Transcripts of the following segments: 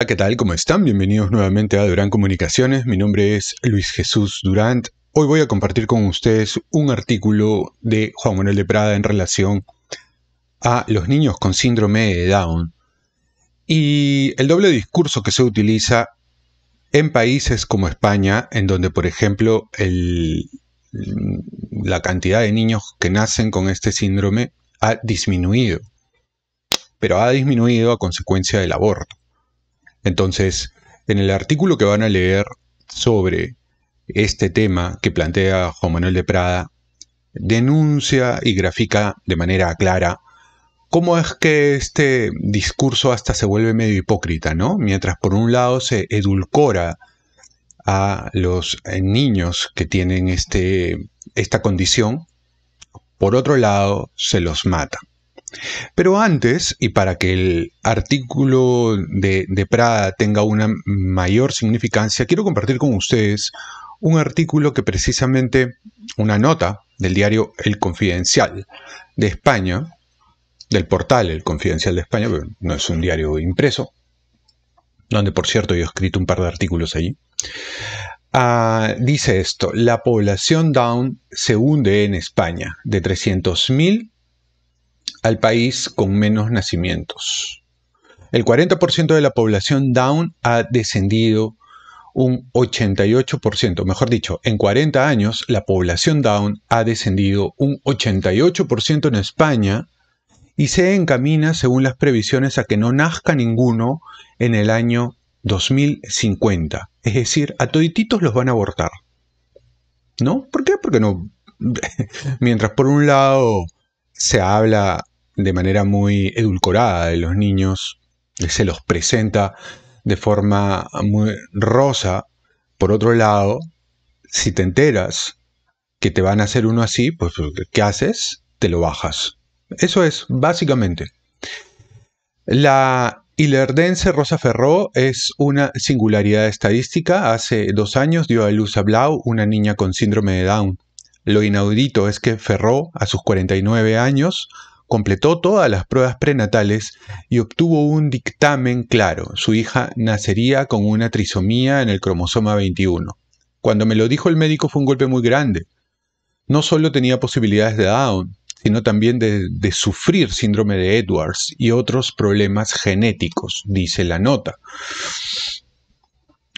¿qué tal? ¿Cómo están? Bienvenidos nuevamente a Durán Comunicaciones. Mi nombre es Luis Jesús Durant. Hoy voy a compartir con ustedes un artículo de Juan Manuel de Prada en relación a los niños con síndrome de Down y el doble discurso que se utiliza en países como España, en donde, por ejemplo, la cantidad de niños que nacen con este síndrome ha disminuido, pero ha disminuido a consecuencia del aborto. Entonces, en el artículo que van a leer sobre este tema que plantea Juan Manuel de Prada, denuncia y grafica de manera clara cómo es que este discurso hasta se vuelve medio hipócrita, ¿no? Mientras por un lado se edulcora a los niños que tienen esta condición, por otro lado se los mata. Pero antes, y para que el artículo de Prada tenga una mayor significancia, quiero compartir con ustedes un artículo que precisamente, una nota del diario El Confidencial de España, del portal El Confidencial de España, pero no es un diario impreso, donde por cierto yo he escrito un par de artículos allí. Dice esto: la población Down se hunde en España, de 300.000 al país con menos nacimientos. El 40% de la población Down ha descendido un 88%, mejor dicho, en 40 años la población Down ha descendido un 88% en España y se encamina, según las previsiones, a que no nazca ninguno en el año 2050. Es decir, a todititos los van a abortar. ¿No? ¿Por qué? Porque no. Mientras por un lado se habla de manera muy edulcorada de los niños, se los presenta de forma muy rosa, por otro lado, si te enteras que te van a hacer uno así, pues ¿qué haces? Te lo bajas. Eso es, básicamente. La ilerdense Rosa Ferró es una singularidad estadística. Hace 2 años dio a luz a Blau, una niña con síndrome de Down. Lo inaudito es que Ferró, a sus 49 años, completó todas las pruebas prenatales y obtuvo un dictamen claro. Su hija nacería con una trisomía en el cromosoma 21. Cuando me lo dijo el médico fue un golpe muy grande. No solo tenía posibilidades de Down, sino también de sufrir síndrome de Edwards y otros problemas genéticos, dice la nota.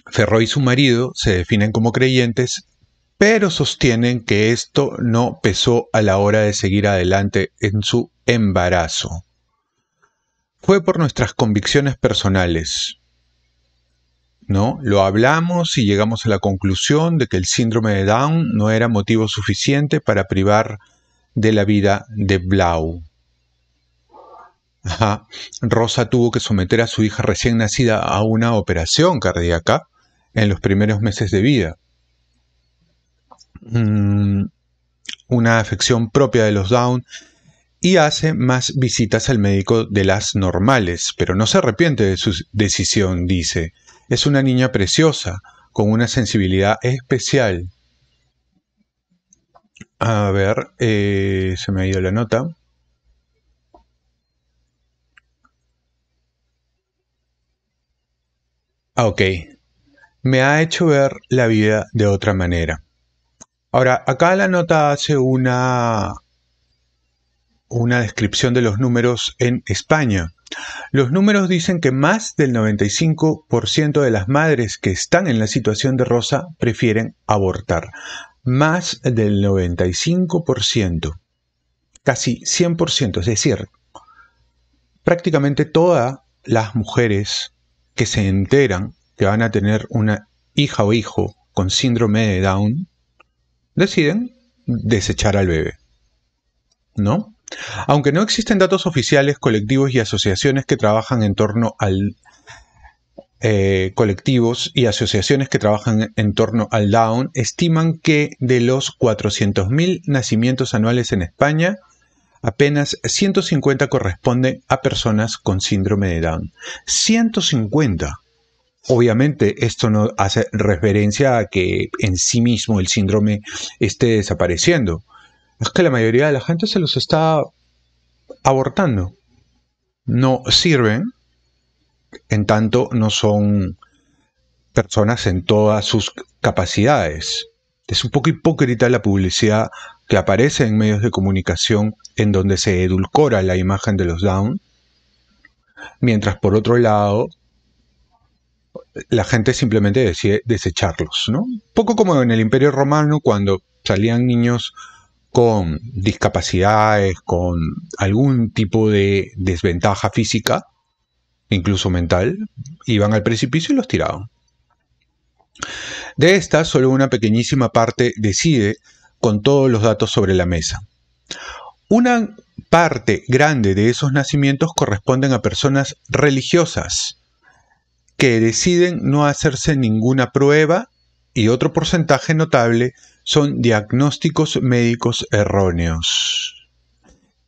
Ferró y su marido se definen como creyentes, pero sostienen que esto no pesó a la hora de seguir adelante en su embarazo. Fue por nuestras convicciones personales, ¿no? Lo hablamos y llegamos a la conclusión de que el síndrome de Down no era motivo suficiente para privar de la vida de Blau. Rosa tuvo que someter a su hija recién nacida a una operación cardíaca en los primeros meses de vida. Una afección propia de los Down, y hace más visitas al médico de las normales, pero no se arrepiente de su decisión, dice. Es una niña preciosa, con una sensibilidad especial. A ver, se me ha ido la nota. Ok. Me ha hecho ver la vida de otra manera. Ahora, acá la nota hace una descripción de los números en España. Los números dicen que más del 95% de las madres que están en la situación de Rosa prefieren abortar. Más del 95%. Casi 100%, es decir, prácticamente todas las mujeres que se enteran que van a tener una hija o hijo con síndrome de Down deciden desechar al bebé, ¿no? Aunque no existen datos oficiales, colectivos y asociaciones que trabajan en torno al Down estiman que de los 400.000 nacimientos anuales en España, apenas 150 corresponden a personas con síndrome de Down. 150. Obviamente esto no hace referencia a que en sí mismo el síndrome esté desapareciendo. Es que la mayoría de la gente se los está abortando. No sirven, en tanto no son personas en todas sus capacidades. Es un poco hipócrita la publicidad que aparece en medios de comunicación en donde se edulcora la imagen de los Down, mientras por otro lado la gente simplemente decide desecharlos, ¿no? Un poco como en el Imperio Romano, cuando salían niños con discapacidades, con algún tipo de desventaja física, incluso mental, iban al precipicio y los tiraban. De estas, solo una pequeñísima parte decide con todos los datos sobre la mesa. Una parte grande de esos nacimientos corresponden a personas religiosas que deciden no hacerse ninguna prueba, y otro porcentaje notable son diagnósticos médicos erróneos.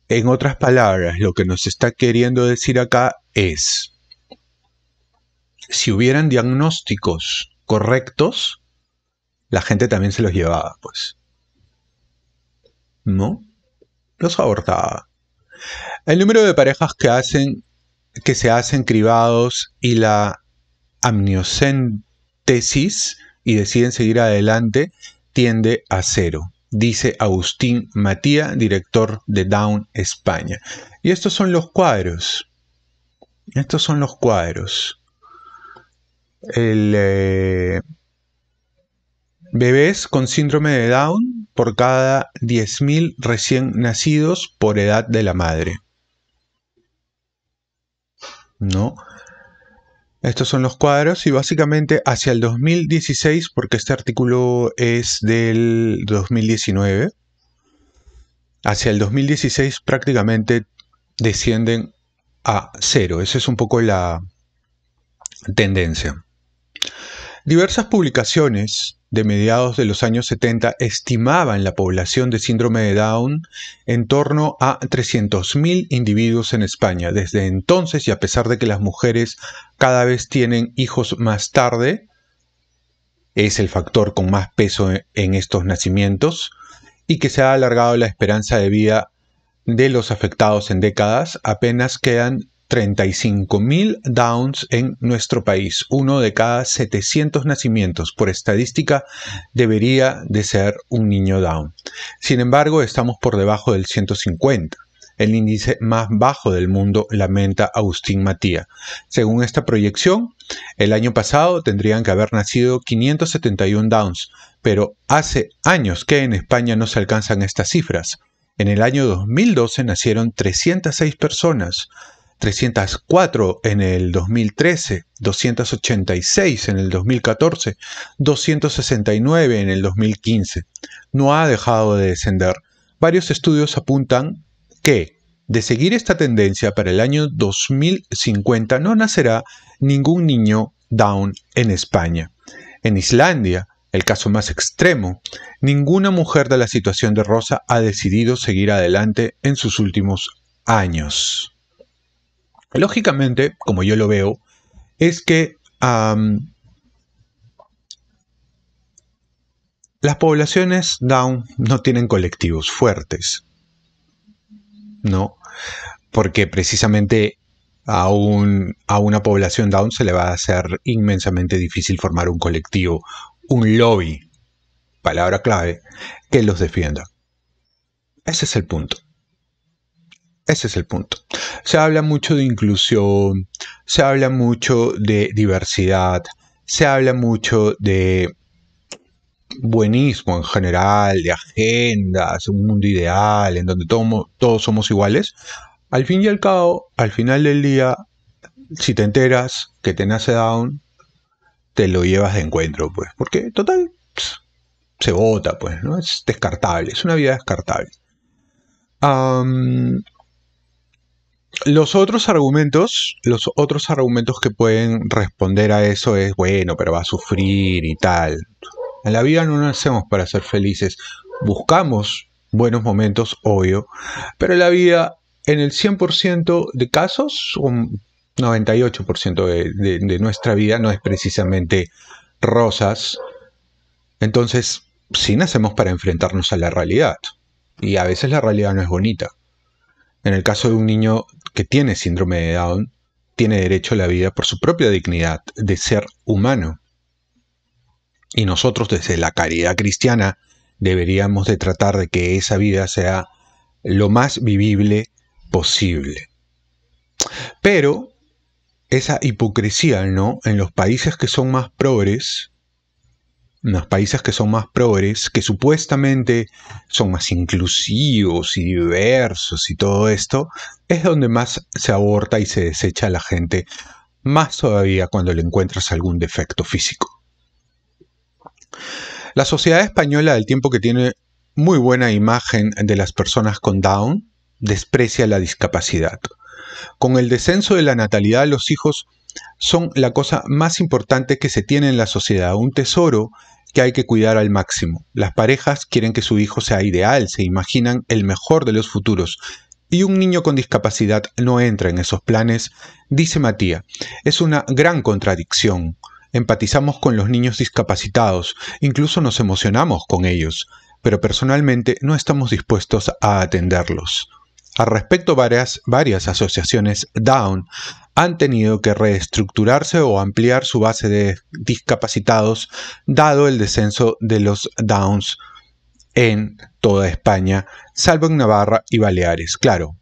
En otras palabras, lo que nos está queriendo decir acá es, si hubieran diagnósticos correctos, la gente también se los llevaba, pues. ¿No? Los abortaba. El número de parejas que se hacen cribados y la amniocentesis y deciden seguir adelante tiende a cero, dice Agustín Matía, director de Down España. Y estos son los cuadros. Estos son los cuadros. Bebés con síndrome de Down por cada 10.000 recién nacidos por edad de la madre. ¿No? Estos son los cuadros y básicamente hacia el 2016, porque este artículo es del 2019, hacia el 2016 prácticamente descienden a cero. Esa es un poco la tendencia. Diversas publicaciones de mediados de los años 70 estimaban la población de síndrome de Down en torno a 300.000 individuos en España. Desde entonces, y a pesar de que las mujeres cada vez tienen hijos más tarde, es el factor con más peso en estos nacimientos, y que se ha alargado la esperanza de vida de los afectados en décadas, apenas quedan 35.000 Downs en nuestro país. Uno de cada 700 nacimientos, por estadística, debería de ser un niño Down. Sin embargo, estamos por debajo del 150, el índice más bajo del mundo, lamenta Agustín Matía. Según esta proyección, el año pasado tendrían que haber nacido 571 Downs, pero hace años que en España no se alcanzan estas cifras. En el año 2012 nacieron 306 personas, 304 en el 2013, 286 en el 2014, 269 en el 2015. No ha dejado de descender. Varios estudios apuntan que, de seguir esta tendencia, para el año 2050 no nacerá ningún niño Down en España. En Islandia, el caso más extremo, ninguna mujer de la situación de Rosa ha decidido seguir adelante en sus últimos años. Lógicamente, como yo lo veo, es que las poblaciones Down no tienen colectivos fuertes, ¿no? Porque precisamente a una población Down se le va a hacer inmensamente difícil formar un colectivo, un lobby, palabra clave, que los defienda. Ese es el punto. Ese es el punto. Se habla mucho de inclusión, se habla mucho de diversidad, se habla mucho de buenismo en general, de agendas, un mundo ideal en donde todos somos iguales. Al fin y al cabo, al final del día, si te enteras que te nace Down, te lo llevas de encuentro, pues, porque total se vota, pues, ¿no? Es descartable, es una vida descartable. Los otros argumentos que pueden responder a eso es, bueno, pero va a sufrir y tal. En la vida no nacemos para ser felices. Buscamos buenos momentos, obvio, pero la vida, en el 100% de casos, un 98% de nuestra vida no es precisamente rosas. Entonces, sí nacemos para enfrentarnos a la realidad. Y a veces la realidad no es bonita. En el caso de un niño que tiene síndrome de Down, tiene derecho a la vida por su propia dignidad de ser humano. Y nosotros desde la caridad cristiana deberíamos de tratar de que esa vida sea lo más vivible posible. Pero esa hipocresía, ¿no? En los países que son más progres, que supuestamente son más inclusivos y diversos y todo esto, es donde más se aborta y se desecha a la gente, más todavía cuando le encuentras algún defecto físico. La sociedad española, al tiempo que tiene muy buena imagen de las personas con Down, desprecia la discapacidad. Con el descenso de la natalidad, los hijos son la cosa más importante que se tiene en la sociedad, un tesoro que hay que cuidar al máximo. Las parejas quieren que su hijo sea ideal, se imaginan el mejor de los futuros, y un niño con discapacidad no entra en esos planes, dice Matías. Es una gran contradicción. Empatizamos con los niños discapacitados, incluso nos emocionamos con ellos, pero personalmente no estamos dispuestos a atenderlos. Al respecto, varias asociaciones Down han tenido que reestructurarse o ampliar su base de discapacitados, dado el descenso de los Downs en toda España, salvo en Navarra y Baleares. Claro,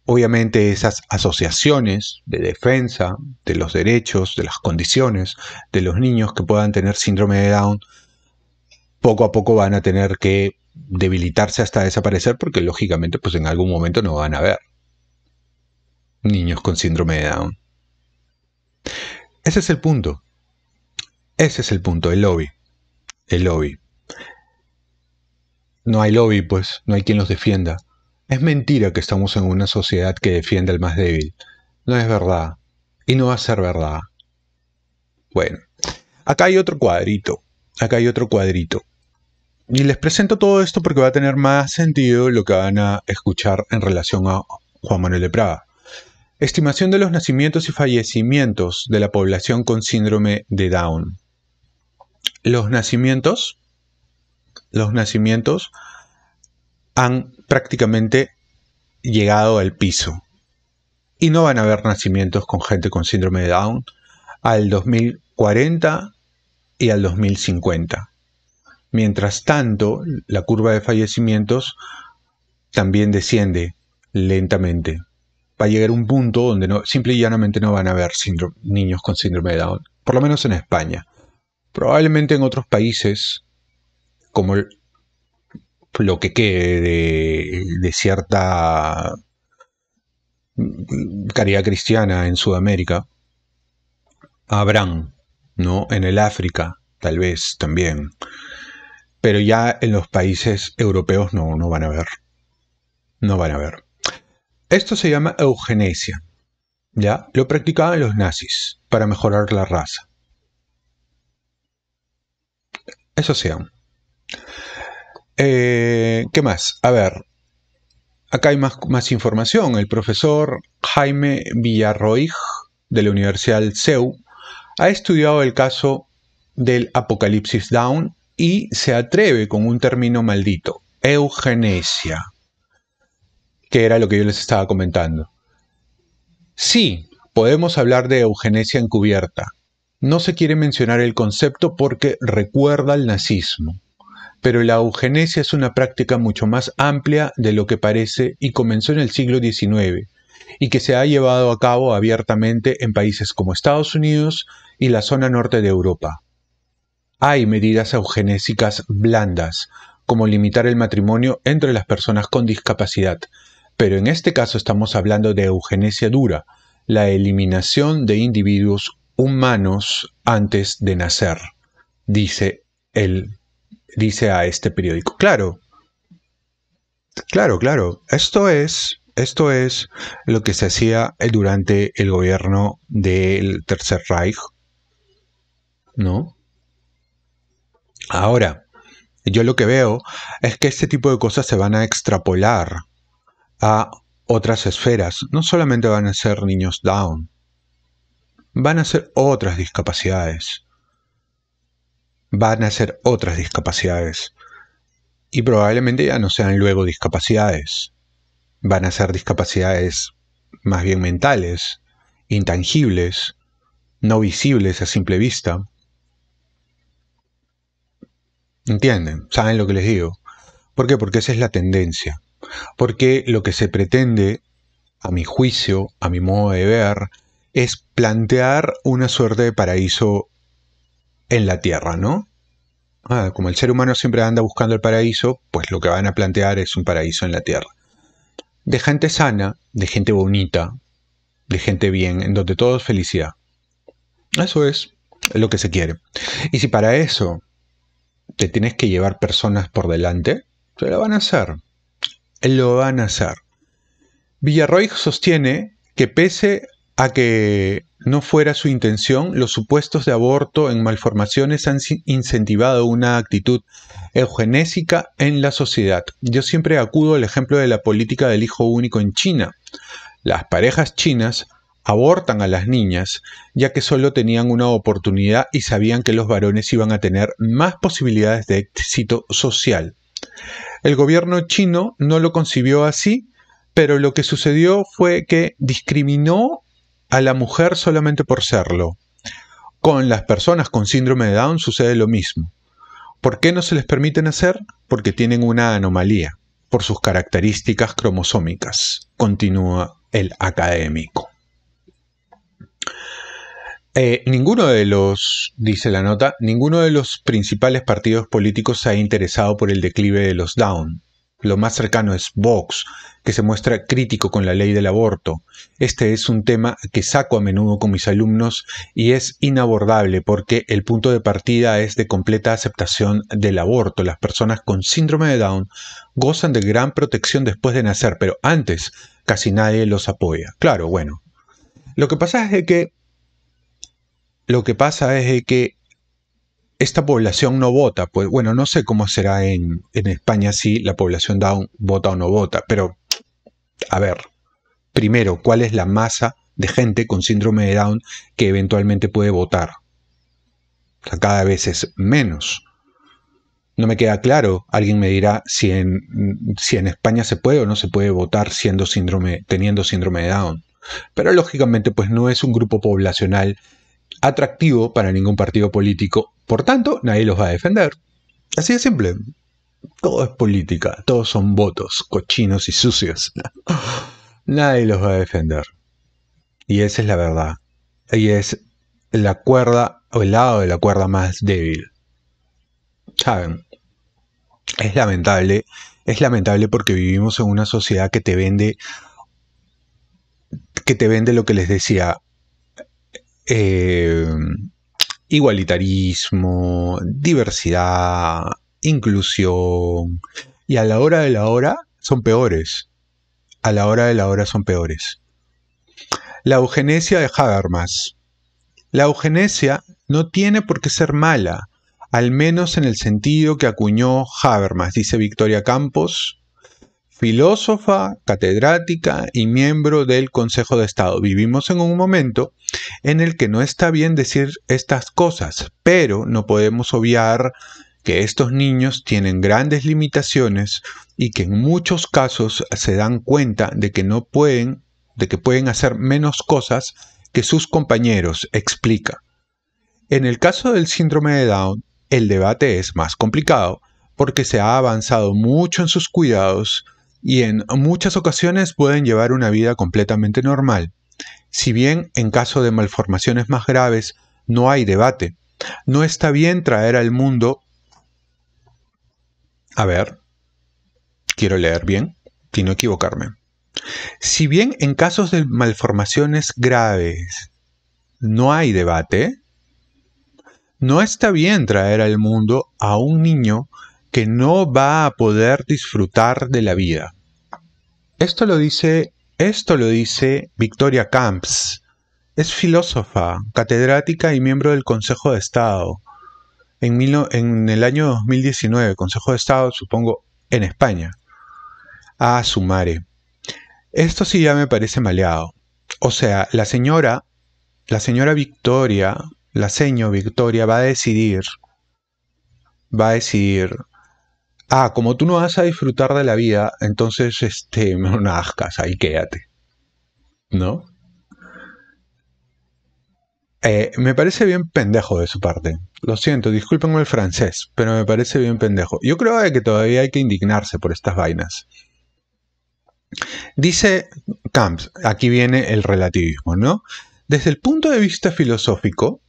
obviamente esas asociaciones de defensa de los derechos, de las condiciones de los niños que puedan tener síndrome de Down, poco a poco van a tener que debilitarse hasta desaparecer, porque lógicamente pues en algún momento no van a haber niños con síndrome de Down. Ese es el punto. El lobby. No hay lobby, pues, no hay quien los defienda. Es mentira que estamos en una sociedad que defiende al más débil. No es verdad. Y no va a ser verdad. Bueno, acá hay otro cuadrito. Y les presento todo esto porque va a tener más sentido lo que van a escuchar en relación a Juan Manuel de Prada. Estimación de los nacimientos y fallecimientos de la población con síndrome de Down. Los nacimientos han prácticamente llegado al piso. Y no van a haber nacimientos con gente con síndrome de Down al 2040 y al 2050. Mientras tanto, la curva de fallecimientos también desciende lentamente. Va a llegar un punto donde simple y llanamente no van a haber niños con síndrome de Down, por lo menos en España. Probablemente en otros países, como lo que quede de cierta caridad cristiana en Sudamérica, habrán, ¿no? En el África, tal vez también. Pero ya en los países europeos no van a haber. No van a haber. Esto se llama eugenesia. ¿Ya? Lo practicaban los nazis para mejorar la raza. Eso sea. ¿Qué más? A ver. Acá hay más información. El profesor Jaime Villarroig de la Universidad del CEU ha estudiado el caso del apocalipsis Down y se atreve con un término maldito, eugenesia, que era lo que yo les estaba comentando. Sí, podemos hablar de eugenesia encubierta. No se quiere mencionar el concepto porque recuerda al nazismo, pero la eugenesia es una práctica mucho más amplia de lo que parece y comenzó en el siglo XIX y que se ha llevado a cabo abiertamente en países como Estados Unidos y la zona norte de Europa. Hay medidas eugenésicas blandas, como limitar el matrimonio entre las personas con discapacidad, pero en este caso estamos hablando de eugenesia dura, la eliminación de individuos humanos antes de nacer, dice a este periódico. Claro. Esto es lo que se hacía durante el gobierno del Tercer Reich, ¿no? Ahora, yo lo que veo es que este tipo de cosas se van a extrapolar a otras esferas. No solamente van a ser niños Down, van a ser otras discapacidades. Y probablemente ya no sean luego discapacidades. Van a ser discapacidades más bien mentales intangibles, no visibles a simple vista. ¿Entienden? ¿Saben lo que les digo? ¿Por qué? Porque esa es la tendencia. Porque lo que se pretende, a mi juicio, a mi modo de ver, es plantear una suerte de paraíso en la Tierra, ¿no? Como el ser humano siempre anda buscando el paraíso, pues lo que van a plantear es un paraíso en la Tierra. De gente sana, de gente bonita, de gente bien, en donde todo es felicidad. Eso es lo que se quiere. Y si para eso te tienes que llevar personas por delante, se lo van a hacer. Lo van a hacer. Villarroel sostiene que pese a que no fuera su intención, los supuestos de aborto en malformaciones han incentivado una actitud eugenésica en la sociedad. Yo siempre acudo al ejemplo de la política del hijo único en China. Las parejas chinas abortan a las niñas, ya que solo tenían una oportunidad y sabían que los varones iban a tener más posibilidades de éxito social. El gobierno chino no lo concibió así, pero lo que sucedió fue que discriminó a la mujer solamente por serlo. Con las personas con síndrome de Down sucede lo mismo. ¿Por qué no se les permite nacer? Porque tienen una anomalía, por sus características cromosómicas, continúa el académico. Dice la nota, ninguno de los principales partidos políticos se ha interesado por el declive de los Down. Lo más cercano es Vox, que se muestra crítico con la ley del aborto. Este es un tema que saco a menudo con mis alumnos y es inabordable porque el punto de partida es de completa aceptación del aborto. Las personas con síndrome de Down gozan de gran protección después de nacer, pero antes casi nadie los apoya. Claro, bueno. Lo que pasa es que esta población no vota. Pues bueno, no sé cómo será en España si la población Down vota o no vota, pero a ver, primero, ¿cuál es la masa de gente con síndrome de Down que eventualmente puede votar? O sea, cada vez es menos. No me queda claro, alguien me dirá si en España se puede o no se puede votar teniendo síndrome de Down. Pero lógicamente pues no es un grupo poblacional atractivo para ningún partido político, por tanto nadie los va a defender. Así de simple. Todo es política, todos son votos cochinos y sucios. Nadie los va a defender. Y esa es la verdad. Y es la cuerda o el lado de la cuerda más débil. ¿Saben? Es lamentable porque vivimos en una sociedad que te vende lo que les decía, igualitarismo, diversidad, inclusión, y a la hora de la hora son peores. A la hora de la hora son peores. La eugenesia de Habermas. La eugenesia no tiene por qué ser mala, al menos en el sentido que acuñó Habermas, dice Victoria Campos, filósofa, catedrática y miembro del Consejo de Estado. Vivimos en un momento en el que no está bien decir estas cosas, pero no podemos obviar que estos niños tienen grandes limitaciones y que en muchos casos se dan cuenta de que pueden hacer menos cosas que sus compañeros, explica. En el caso del síndrome de Down, el debate es más complicado porque se ha avanzado mucho en sus cuidados y en muchas ocasiones pueden llevar una vida completamente normal. Si bien en caso de malformaciones más graves no hay debate, no está bien traer al mundo... A ver, quiero leer bien y no equivocarme. Si bien en casos de malformaciones graves no hay debate, no está bien traer al mundo a un niño que no va a poder disfrutar de la vida. Esto lo dice Victoria Camps. Es filósofa, catedrática y miembro del Consejo de Estado. En el año 2019, Consejo de Estado, supongo, en España. Ah, su madre. Esto sí ya me parece maleado. O sea, la señora Victoria, la seño Victoria va a decidir, como tú no vas a disfrutar de la vida, entonces no nazcas, ahí quédate, ¿no? Me parece bien pendejo de su parte. Lo siento, discúlpenme el francés, pero me parece bien pendejo. Yo creo que todavía hay que indignarse por estas vainas. Dice Camps, aquí viene el relativismo, ¿no? Desde el punto de vista filosófico,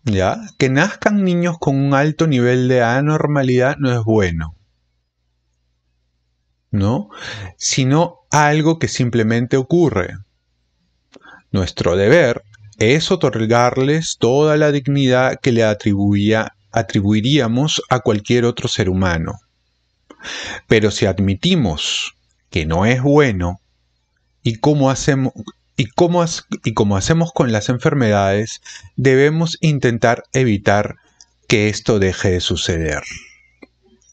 ya, que nazcan niños con un alto nivel de anormalidad no es bueno, ¿no? Sino algo que simplemente ocurre. Nuestro deber es otorgarles toda la dignidad que le atribuiríamos a cualquier otro ser humano. Pero si admitimos que no es bueno, y cómo hacemos, como hacemos con las enfermedades, debemos intentar evitar que esto deje de suceder.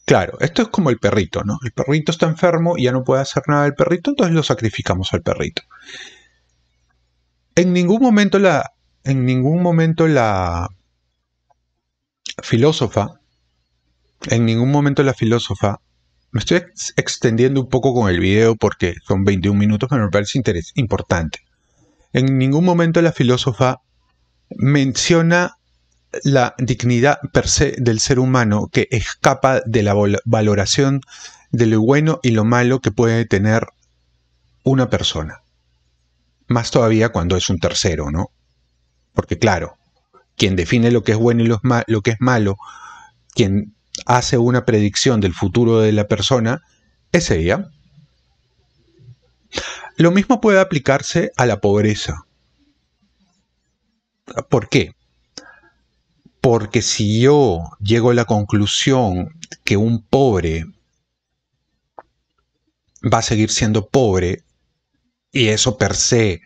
Claro, esto es como el perrito, ¿no? El perrito está enfermo y ya no puede hacer nada del perrito, entonces lo sacrificamos al perrito. En ningún momento la filósofa, me estoy extendiendo un poco con el video porque son 21 minutos, pero me parece importante. En ningún momento la filósofa menciona la dignidad per se del ser humano que escapa de la valoración de lo bueno y lo malo que puede tener una persona. Más todavía cuando es un tercero, ¿no? Porque claro, quien define lo que es bueno y lo que es malo, quien hace una predicción del futuro de la persona, es ella. Lo mismo puede aplicarse a la pobreza. ¿Por qué? Porque si yo llego a la conclusión que un pobre va a seguir siendo pobre, y eso per se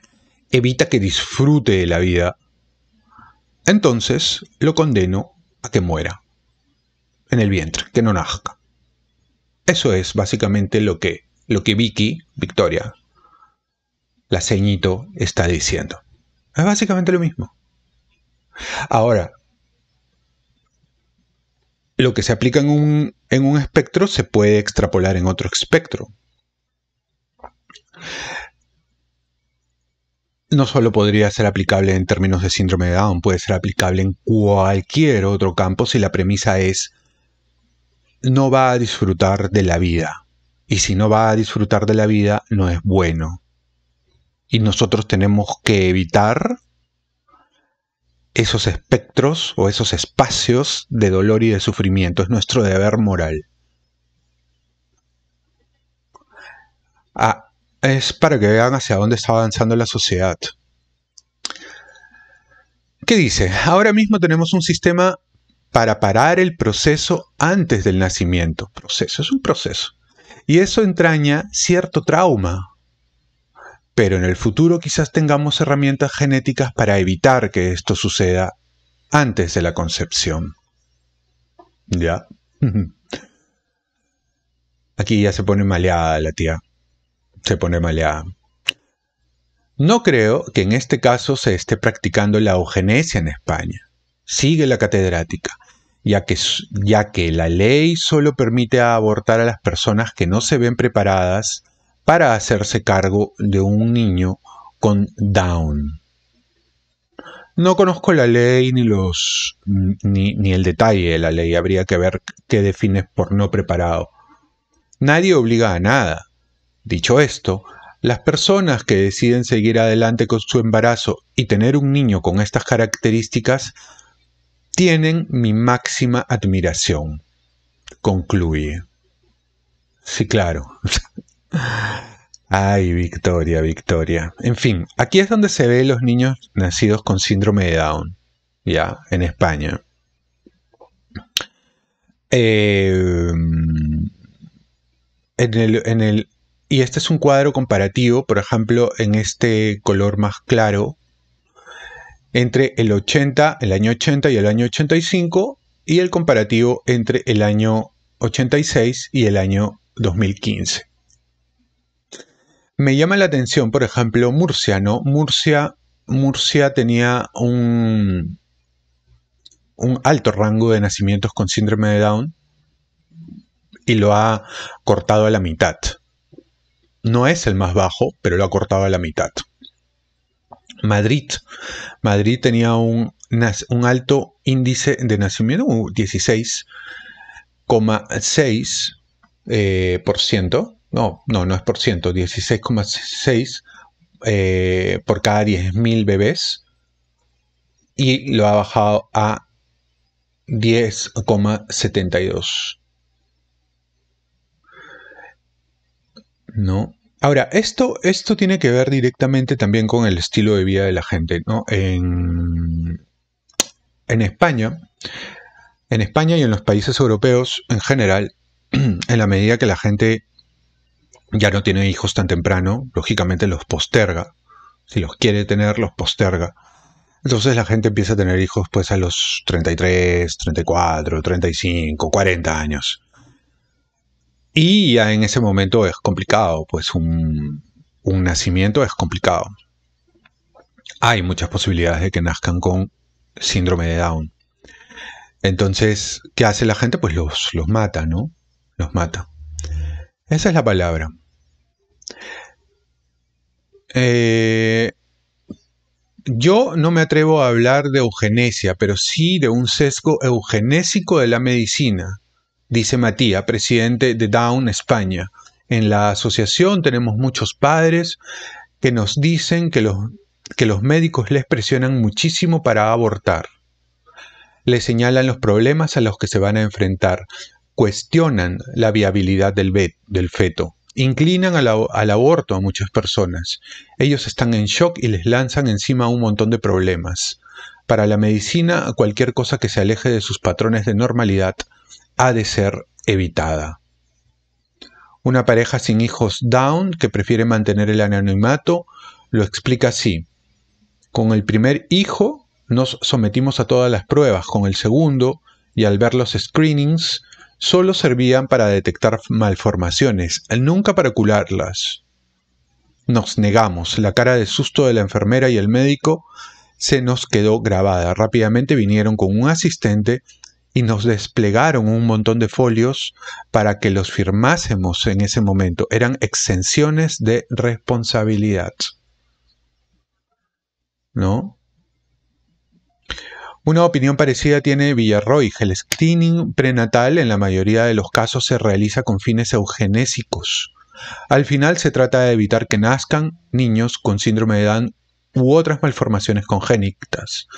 evita que disfrute de la vida, entonces lo condeno a que muera en el vientre, que no nazca. Eso es básicamente lo que Victoria, la ceñito, está diciendo. Es básicamente lo mismo. Ahora, lo que se aplica en un espectro se puede extrapolar en otro espectro. No solo podría ser aplicable en términos de síndrome de Down, puede ser aplicable en cualquier otro campo si la premisa es no va a disfrutar de la vida. Y si no va a disfrutar de la vida, no es bueno. Y nosotros tenemos que evitar esos espectros o esos espacios de dolor y de sufrimiento. Es nuestro deber moral. Es para que vean hacia dónde está avanzando la sociedad. ¿Qué dice? Ahora mismo tenemos un sistema para parar el proceso antes del nacimiento. Proceso, es un proceso. Y eso entraña cierto trauma. Pero en el futuro quizás tengamos herramientas genéticas para evitar que esto suceda antes de la concepción. ¿Ya? Aquí ya se pone maleada la tía. Se pone maleada. No creo que en este caso se esté practicando la eugenesia en España. Sigue la catedrática, ya que la ley solo permite abortar a las personas que no se ven preparadas para hacerse cargo de un niño con Down. No conozco la ley ni el detalle de la ley, habría que ver qué defines por no preparado. Nadie obliga a nada. Dicho esto, las personas que deciden seguir adelante con su embarazo y tener un niño con estas características tienen mi máxima admiración. Concluye. Sí, claro. Ay, Victoria, Victoria. En fin, aquí es donde se ve los niños nacidos con síndrome de Down, ya, en España. Y este es un cuadro comparativo, por ejemplo, en este color más claro, entre el año 80 y el año 85, y el comparativo entre el año 86 y el año 2015. Me llama la atención, por ejemplo, Murcia, ¿no? Murcia tenía un alto rango de nacimientos con síndrome de Down y lo ha cortado a la mitad. No es el más bajo, pero lo ha cortado a la mitad. Madrid. Madrid tenía un alto índice de nacimiento, 16,6%. No es por ciento, 16,6 por cada 10.000 bebés. Y lo ha bajado a 10,72. ¿No? Ahora, esto tiene que ver directamente también con el estilo de vida de la gente, ¿no? En España y en los países europeos en general, en la medida que la gente ya no tiene hijos tan temprano, lógicamente los posterga. Si los quiere tener, los posterga. Entonces la gente empieza a tener hijos pues a los 33, 34, 35, 40 años. Y ya en ese momento es complicado, pues un nacimiento es complicado. Hay muchas posibilidades de que nazcan con síndrome de Down. Entonces, ¿qué hace la gente? Pues los mata, ¿no? Los mata. Esa es la palabra. Yo no me atrevo a hablar de eugenesia, pero sí de un sesgo eugenésico de la medicina, dice Matías, presidente de Down España. En la asociación tenemos muchos padres que nos dicen que los médicos les presionan muchísimo para abortar. Les señalan los problemas a los que se van a enfrentar, cuestionan la viabilidad del feto, inclinan al aborto a muchas personas. Ellos están en shock y les lanzan encima un montón de problemas. Para la medicina, cualquier cosa que se aleje de sus patrones de normalidad ha de ser evitada. Una pareja sin hijos Down que prefiere mantener el anonimato lo explica así. Con el primer hijo nos sometimos a todas las pruebas, con el segundo, y al ver los screenings, solo servían para detectar malformaciones, nunca para curarlas. Nos negamos. La cara de susto de la enfermera y el médico se nos quedó grabada. Rápidamente vinieron con un asistente y nos desplegaron un montón de folios para que los firmásemos en ese momento. Eran exenciones de responsabilidad. ¿No? Una opinión parecida tiene Villarroy. El screening prenatal en la mayoría de los casos se realiza con fines eugenésicos. Al final se trata de evitar que nazcan niños con síndrome de Down u otras malformaciones congénitas.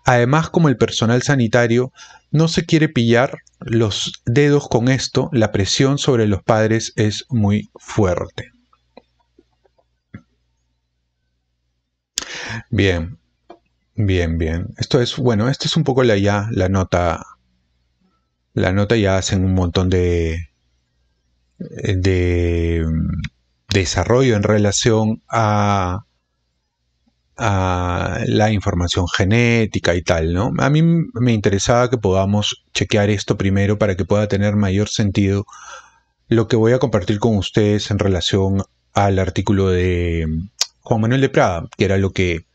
Además, como el personal sanitario no se quiere pillar los dedos con esto, la presión sobre los padres es muy fuerte. Bien. Esto es un poco la nota. La nota ya hacen un montón de desarrollo en relación a la información genética y tal, ¿no? A mí me interesaba que podamos chequear esto primero para que pueda tener mayor sentido lo que voy a compartir con ustedes en relación al artículo de Juan Manuel de Prada, que era lo que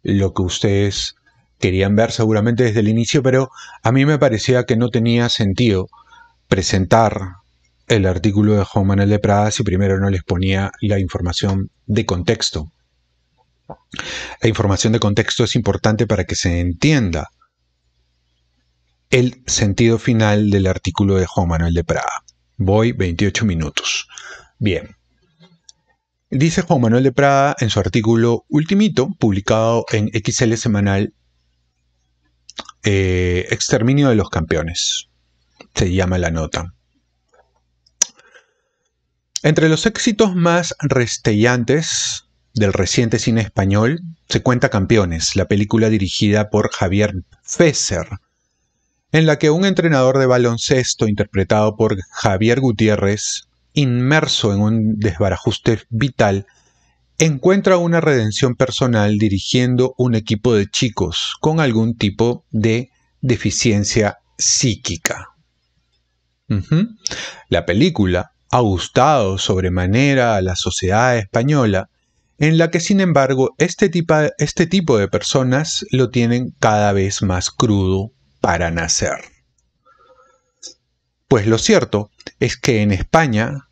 ustedes querían ver seguramente desde el inicio, pero a mí me parecía que no tenía sentido presentar el artículo de Juan Manuel de Prada si primero no les ponía la información de contexto. La información de contexto es importante para que se entienda el sentido final del artículo de Juan Manuel de Prada. Voy 28 minutos. Bien. Dice Juan Manuel de Prada en su artículo ultimito, publicado en XL Semanal, Exterminio de los campeones. Se llama la nota. Entre los éxitos más restellantes del reciente cine español se cuenta Campeones, la película dirigida por Javier Fesser, en la que un entrenador de baloncesto interpretado por Javier Gutiérrez, inmerso en un desbarajuste vital, encuentra una redención personal dirigiendo un equipo de chicos con algún tipo de deficiencia psíquica. La película ha gustado sobremanera a la sociedad española, en la que sin embargo este tipo de personas lo tienen cada vez más crudo para nacer. Pues lo cierto es que en España,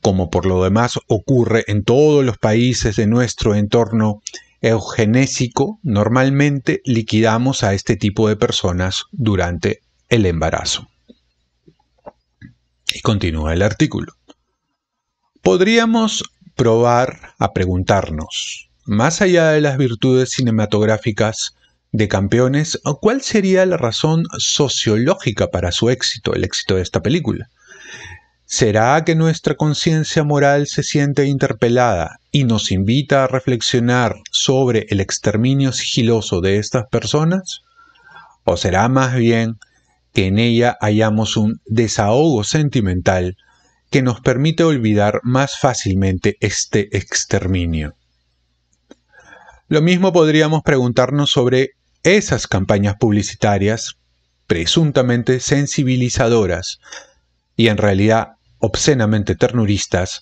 como por lo demás ocurre en todos los países de nuestro entorno, eugenésico, normalmente liquidamos a este tipo de personas durante el embarazo. Y continúa el artículo. Podríamos probar a preguntarnos, más allá de las virtudes cinematográficas de Campeones, ¿cuál sería la razón sociológica para su éxito, el éxito de esta película? ¿Será que nuestra conciencia moral se siente interpelada y nos invita a reflexionar sobre el exterminio sigiloso de estas personas? ¿O será más bien que en ella hallamos un desahogo sentimental que nos permite olvidar más fácilmente este exterminio? Lo mismo podríamos preguntarnos sobre esas campañas publicitarias presuntamente sensibilizadoras y en realidad obscenamente ternuristas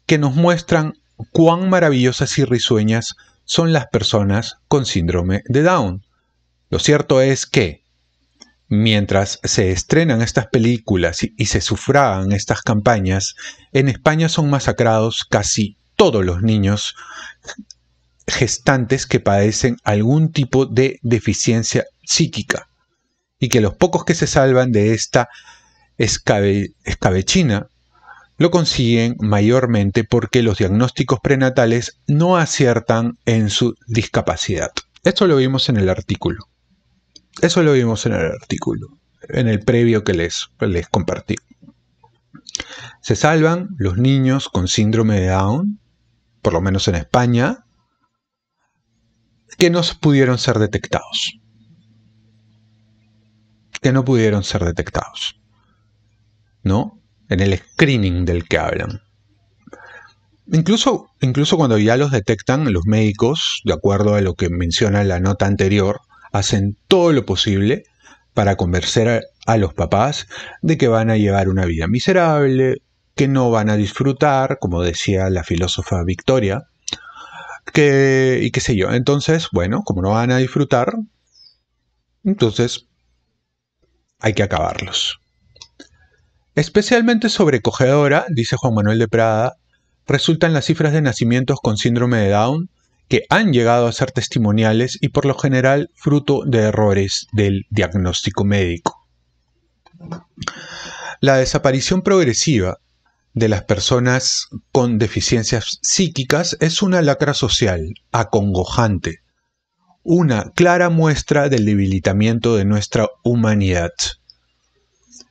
que nos muestran cuán maravillosas y risueñas son las personas con síndrome de Down. Lo cierto es que, mientras se estrenan estas películas y se sufragan estas campañas, en España son masacrados casi todos los niños gestantes que padecen algún tipo de deficiencia psíquica, y que los pocos que se salvan de esta escabechina lo consiguen mayormente porque los diagnósticos prenatales no aciertan en su discapacidad. Esto lo vimos en el artículo. Eso lo vimos en el artículo, en el previo que les compartí. Se salvan los niños con síndrome de Down, por lo menos en España, que no pudieron ser detectados. ¿No? En el screening del que hablan. Incluso cuando ya los detectan, los médicos, de acuerdo a lo que menciona la nota anterior, hacen todo lo posible para convencer a los papás de que van a llevar una vida miserable, que no van a disfrutar, como decía la filósofa Victoria, y qué sé yo. Entonces, bueno, como no van a disfrutar, entonces hay que acabarlos. Especialmente sobrecogedora, dice Juan Manuel de Prada, resultan las cifras de nacimientos con síndrome de Down que han llegado a ser testimoniales y por lo general fruto de errores del diagnóstico médico. La desaparición progresiva de las personas con deficiencias psíquicas es una lacra social acongojante, una clara muestra del debilitamiento de nuestra humanidad.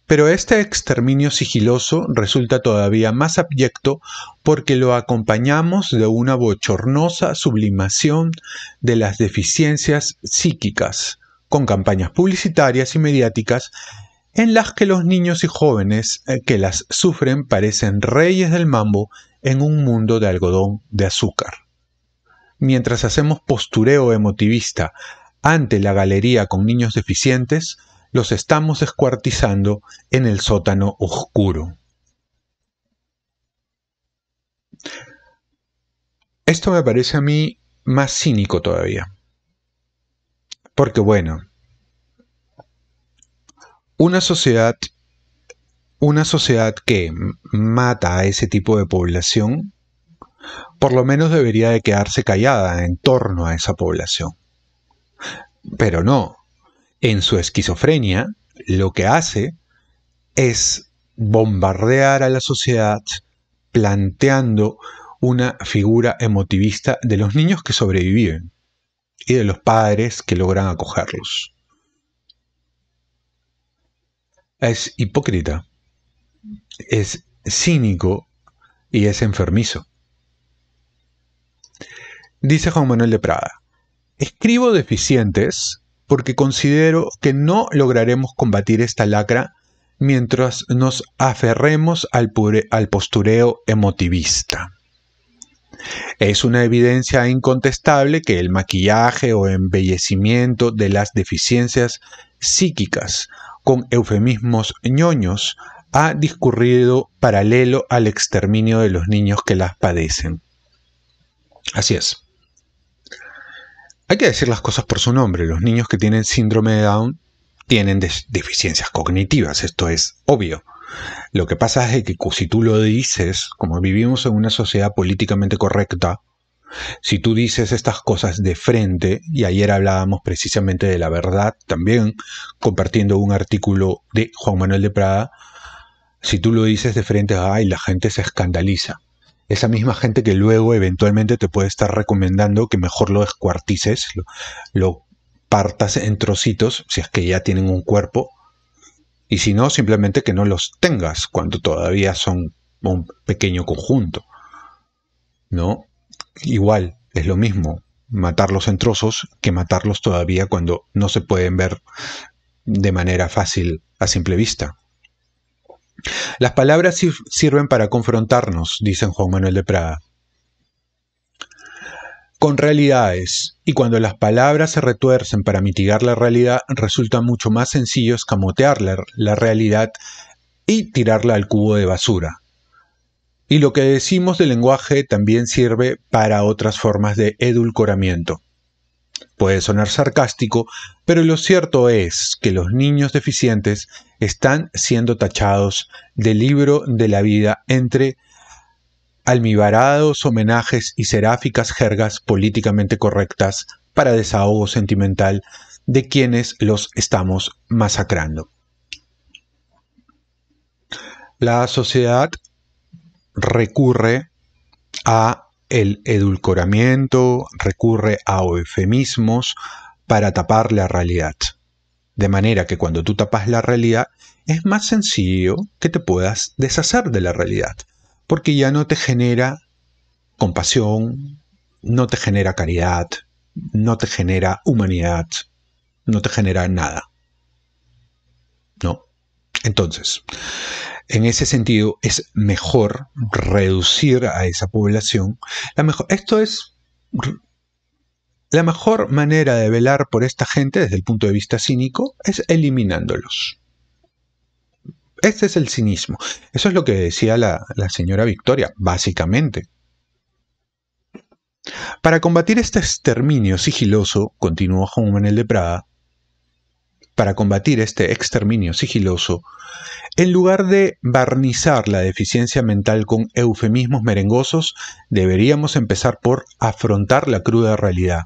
Pero este exterminio sigiloso resulta todavía más abyecto porque lo acompañamos de una bochornosa sublimación de las deficiencias psíquicas, con campañas publicitarias y mediáticas en las que los niños y jóvenes que las sufren parecen reyes del mambo en un mundo de algodón de azúcar. Mientras hacemos postureo emotivista ante la galería con niños deficientes, los estamos descuartizando en el sótano oscuro. Esto me parece a mí más cínico todavía. Porque bueno, una sociedad que mata a ese tipo de población, por lo menos debería de quedarse callada en torno a esa población. Pero no. En su esquizofrenia, lo que hace es bombardear a la sociedad planteando una figura emotivista de los niños que sobreviven y de los padres que logran acogerlos. Es hipócrita, es cínico y es enfermizo. Dice Juan Manuel de Prada: escribo deficientes porque considero que no lograremos combatir esta lacra mientras nos aferremos al postureo emotivista. Es una evidencia incontestable que el maquillaje o embellecimiento de las deficiencias psíquicas con eufemismos ñoños ha discurrido paralelo al exterminio de los niños que las padecen. Así es. Hay que decir las cosas por su nombre. Los niños que tienen síndrome de Down tienen deficiencias cognitivas, esto es obvio. Lo que pasa es que si tú lo dices, como vivimos en una sociedad políticamente correcta, Si tú dices estas cosas de frente, y ayer hablábamos precisamente de la verdad, también compartiendo un artículo de Juan Manuel de Prada, si tú lo dices de frente, ay, la gente se escandaliza. Esa misma gente que luego eventualmente te puede estar recomendando que mejor lo descuartices, lo partas en trocitos, si es que ya tienen un cuerpo, y si no, simplemente que no los tengas cuando todavía son un pequeño conjunto, ¿no? Igual, es lo mismo matarlos en trozos que matarlos todavía cuando no se pueden ver de manera fácil a simple vista. Las palabras sirven para confrontarnos, dicen Juan Manuel de Prada, con realidades, y cuando las palabras se retuercen para mitigar la realidad, resulta mucho más sencillo escamotear la realidad y tirarla al cubo de basura. Y lo que decimos del lenguaje también sirve para otras formas de edulcoramiento. Puede sonar sarcástico, pero lo cierto es que los niños deficientes están siendo tachados de libro de la vida entre almibarados homenajes y seráficas jergas políticamente correctas para desahogo sentimental de quienes los estamos masacrando. La sociedad recurre a el edulcoramiento, recurre a eufemismos para tapar la realidad. De manera que cuando tú tapas la realidad, es más sencillo que te puedas deshacer de la realidad, porque ya no te genera compasión, no te genera caridad, no te genera humanidad, no te genera nada. ¿No? Entonces, en ese sentido, es mejor reducir a esa población. Esto es la mejor manera de velar por esta gente desde el punto de vista cínico, es eliminándolos. Este es el cinismo. Eso es lo que decía la señora Victoria, básicamente. Para combatir este exterminio sigiloso, continuó Juan Manuel de Prada, para combatir este exterminio sigiloso, en lugar de barnizar la deficiencia mental con eufemismos merengosos, deberíamos empezar por afrontar la cruda realidad.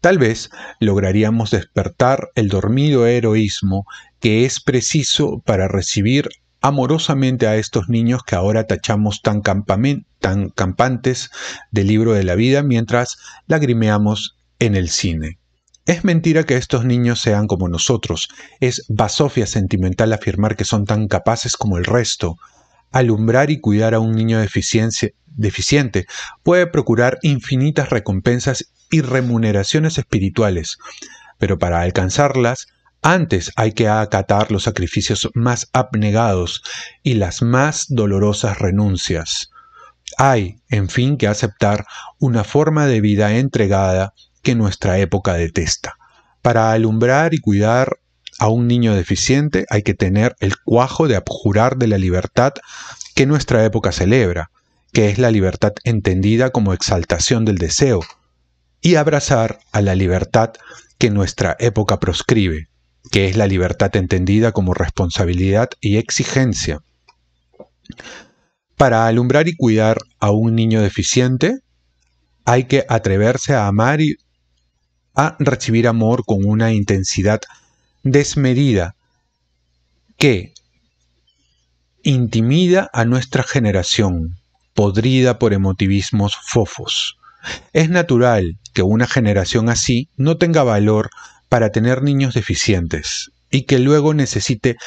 Tal vez lograríamos despertar el dormido heroísmo que es preciso para recibir amorosamente a estos niños que ahora tachamos tan campantes del libro de la vida mientras lagrimeamos en el cine. Es mentira que estos niños sean como nosotros, es basofia sentimental afirmar que son tan capaces como el resto. Alumbrar y cuidar a un niño deficiente puede procurar infinitas recompensas y remuneraciones espirituales, pero para alcanzarlas, antes hay que acatar los sacrificios más abnegados y las más dolorosas renuncias. Hay, en fin, que aceptar una forma de vida entregada que nuestra época detesta. Para alumbrar y cuidar a un niño deficiente hay que tener el cuajo de abjurar de la libertad que nuestra época celebra, que es la libertad entendida como exaltación del deseo, y abrazar a la libertad que nuestra época proscribe, que es la libertad entendida como responsabilidad y exigencia. Para alumbrar y cuidar a un niño deficiente, hay que atreverse a amar y a recibir amor con una intensidad desmedida que intimida a nuestra generación, podrida por emotivismos fofos. Es natural que una generación así no tenga valor para tener niños deficientes y que luego necesite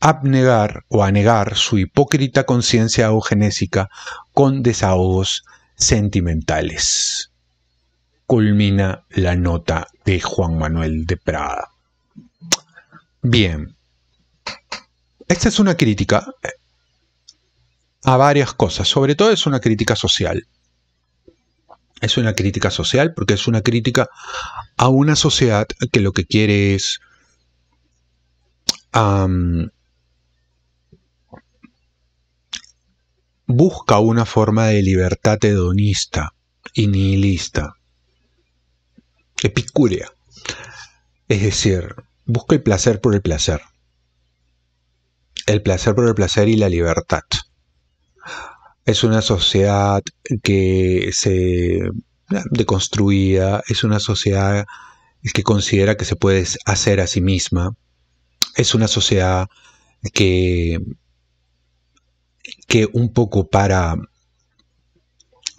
abnegar o anegar su hipócrita conciencia eugenésica con desahogos sentimentales. Culmina la nota de Juan Manuel de Prada. Bien, esta es una crítica a varias cosas, sobre todo es una crítica social. Es una crítica social porque es una crítica a una sociedad que lo que quiere es busca una forma de libertad hedonista y nihilista, epicúrea. Es decir, busca el placer por el placer. El placer por el placer y la libertad. Es una sociedad que se deconstruida, es una sociedad que considera que se puede hacer a sí misma, es una sociedad que un poco para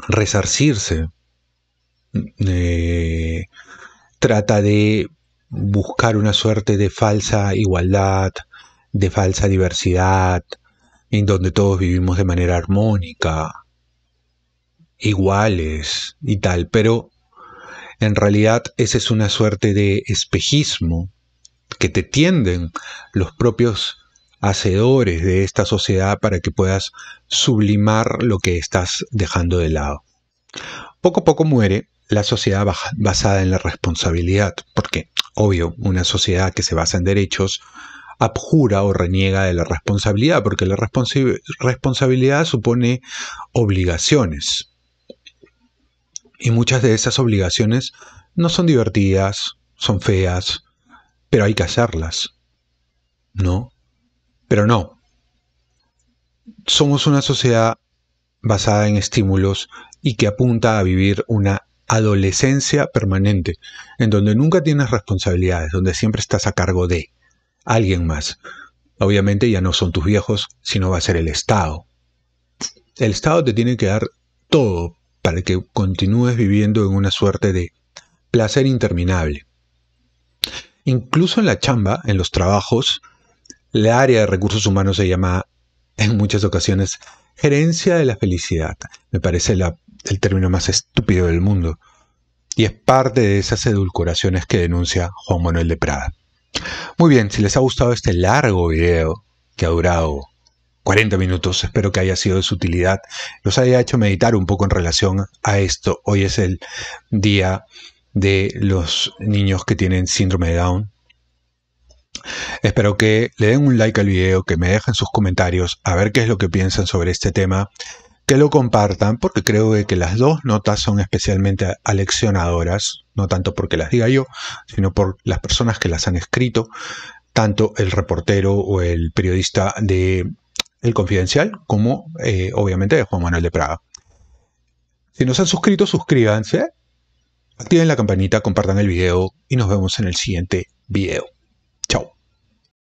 resarcirse trata de buscar una suerte de falsa igualdad, de falsa diversidad, en donde todos vivimos de manera armónica, iguales y tal, pero en realidad esa es una suerte de espejismo que te tienden los propios hacedores de esta sociedad para que puedas sublimar lo que estás dejando de lado. Poco a poco muere la sociedad basada en la responsabilidad, porque, obvio, una sociedad que se basa en derechos abjura o reniega de la responsabilidad, porque la responsabilidad supone obligaciones. Y muchas de esas obligaciones no son divertidas, son feas, pero hay que hacerlas, ¿no? Pero no. Somos una sociedad basada en estímulos y que apunta a vivir una adolescencia permanente, en donde nunca tienes responsabilidades, donde siempre estás a cargo de alguien más. Obviamente ya no son tus viejos, sino va a ser el Estado. El Estado te tiene que dar todo para que continúes viviendo en una suerte de placer interminable. Incluso en la chamba, en los trabajos, la área de recursos humanos se llama en muchas ocasiones gerencia de la felicidad. Me parece el término más estúpido del mundo. Y es parte de esas edulcoraciones que denuncia Juan Manuel de Prada. Muy bien, si les ha gustado este largo video que ha durado 40 minutos, espero que haya sido de su utilidad, los haya hecho meditar un poco en relación a esto. Hoy es el día de los niños que tienen síndrome de Down. Espero que le den un like al video, que me dejen sus comentarios, a ver qué es lo que piensan sobre este tema, que lo compartan, porque creo que las dos notas son especialmente aleccionadoras, no tanto porque las diga yo, sino por las personas que las han escrito, tanto el reportero o el periodista de El Confidencial, como obviamente de Juan Manuel de Prada. Si no se han suscrito, suscríbanse, activen la campanita, compartan el video y nos vemos en el siguiente video.